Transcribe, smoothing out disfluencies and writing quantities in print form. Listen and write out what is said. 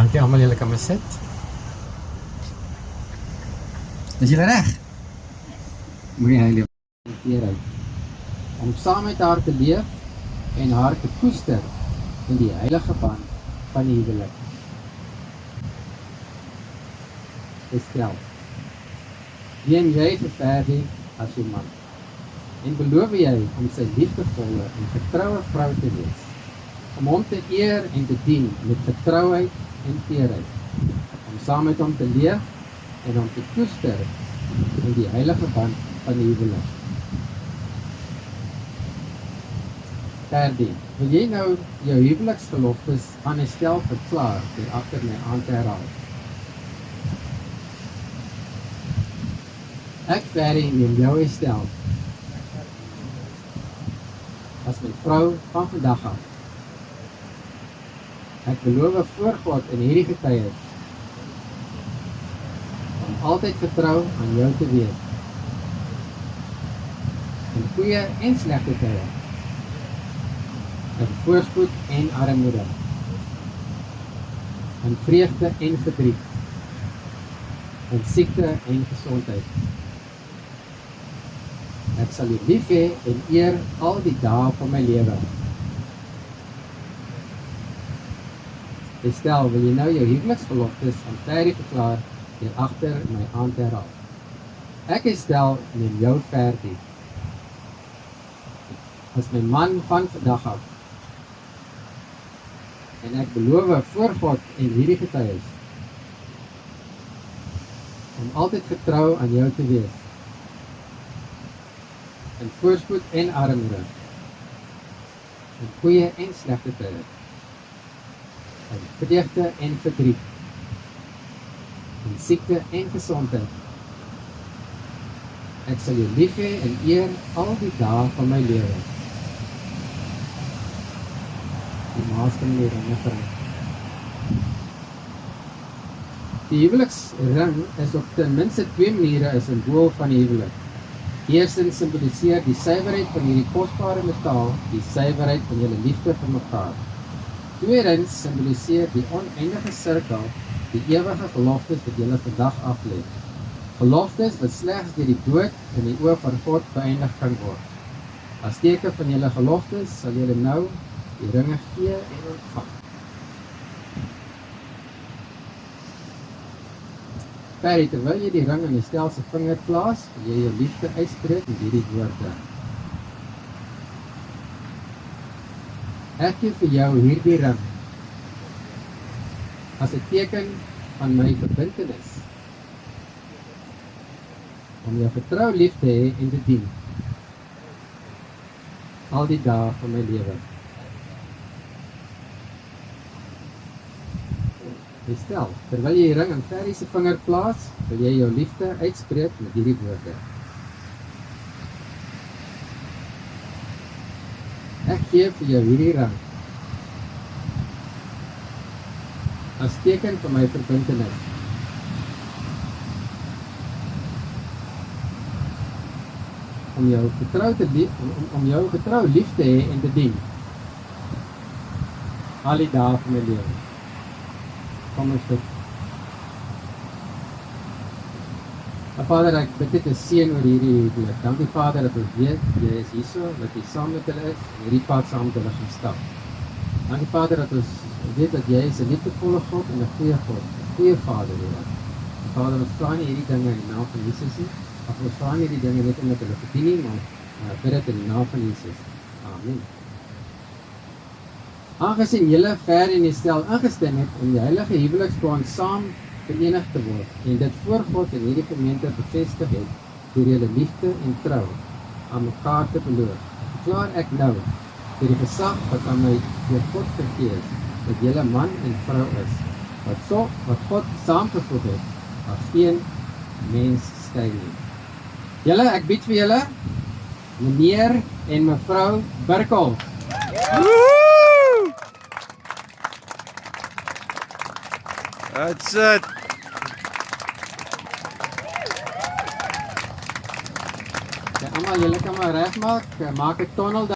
Dankie almal, julle kan maar sit. Is julle reg? Moenie hy leef. Om saam met haar te leef en haar te koester in die heilige band van die huwelik. Estel, neem jy vir Ferdi as jou man en beloof jy om sy liefdevolle en getroue vrou te wees, om hom te eer en te dien met getrouheid en teerheid, om saam met hom te leef en om te koester in die heilige band van die huwelik. Ferdi, wil jy nou jou huweliksgeloftes aan Estel verklaar deur agter my aan te herhaal? Ek, Ferdi, neem jou Estel as my vrou van vandag af. Ek beloof voor God in hierdie getuies om altyd getrou aan jou te wees, in goeie en slegte tye, in voorspoed en armoede, in vreugde en verdriet, in siekte en gesondheid. Ek sal u lief hê en eer al die dae van my lewe. Estel, wil jy nou jou huweliksbeloftes aan Ferdi verklaar deur agter my aan te herhaal? Ek, Estel, neem jou Ferdi as my man van vandag af. En ek beloof voor God en hierdie getuies om altyd getrou aan jou te wees, in voorspoed en armoede, in goeie en slegte tye, in vreugde en verdriet, in siekte en gesondheid. Ek sal jou lief hê en eer al die dae van my lewe. Die maas kan die ringe bring. Die huweliksring is op ten minste 2 maniere 'n simbool van die huwelik. Eerstens symboliseer die suiwerheid van hierdie kosbare metaal die suiwerheid van julle liefde vir mekaar. Tweedens symboliseer die oneindige sirkel die ewige geloftes wat julle vandag aflê. Geloftes wat slegs deur die dood in die oë van God beëindig kan word. As teken van julle geloftes sal julle nou die ringe gee en ontvang. Ferdi, terwyl jy die ring in Estel se vinger plaas, wil jy jou liefde uitspreek met hierdie woorde. Ek gee vir jou hierdie ring as 'n teken van my verbintenis om jou getrou lief te hê en te dien al die dae van my lewe. Estel, terwyl jy die ring aan Ferdi se vinger plaas, wil jy jou liefde uitspreek met hierdie woorde. Ek gee vir jou hierdie ring as teken van my verbintenis om jou getrou lief te hê en te dien al die dae van my lewe. Kom ons bid. Vader, ek bid dit 'n seën oor hierdie huwelik. Dankie Vader dat ons weet jy is hierso, dat jy saam met hulle is en hierdie pad saam met hulle gaan stap. Dankie Vader dat ons weet dat jy is 'n liefdevolle God en 'n goeie God, 'n goeie Vader, Here. Vader, ons vra nie hierdie dinge in die naam van Jesus nie, of ons vra nie hierdie dinge net omdat hulle verdien nie, maar bid dit in die naam van Jesus. Amen. Aangesien julle ver in die stel ingestem het om die heilige huweliksbond saam verenig te word en dit voor God in hierdie gemeente bevestig het deur julle liefde en trou aan mekaar te beloof, verklaar ek nou deur die gesag wat aan my deur God gegee is, dat julle man en vrou is, wat God saamgevoeg het, maar geen mens skei nie. Julle, ek bied vir julle meneer en mevrou Burkholz. That's it. Ja, almal, julle kan maar regmaak, maak 'n tonnel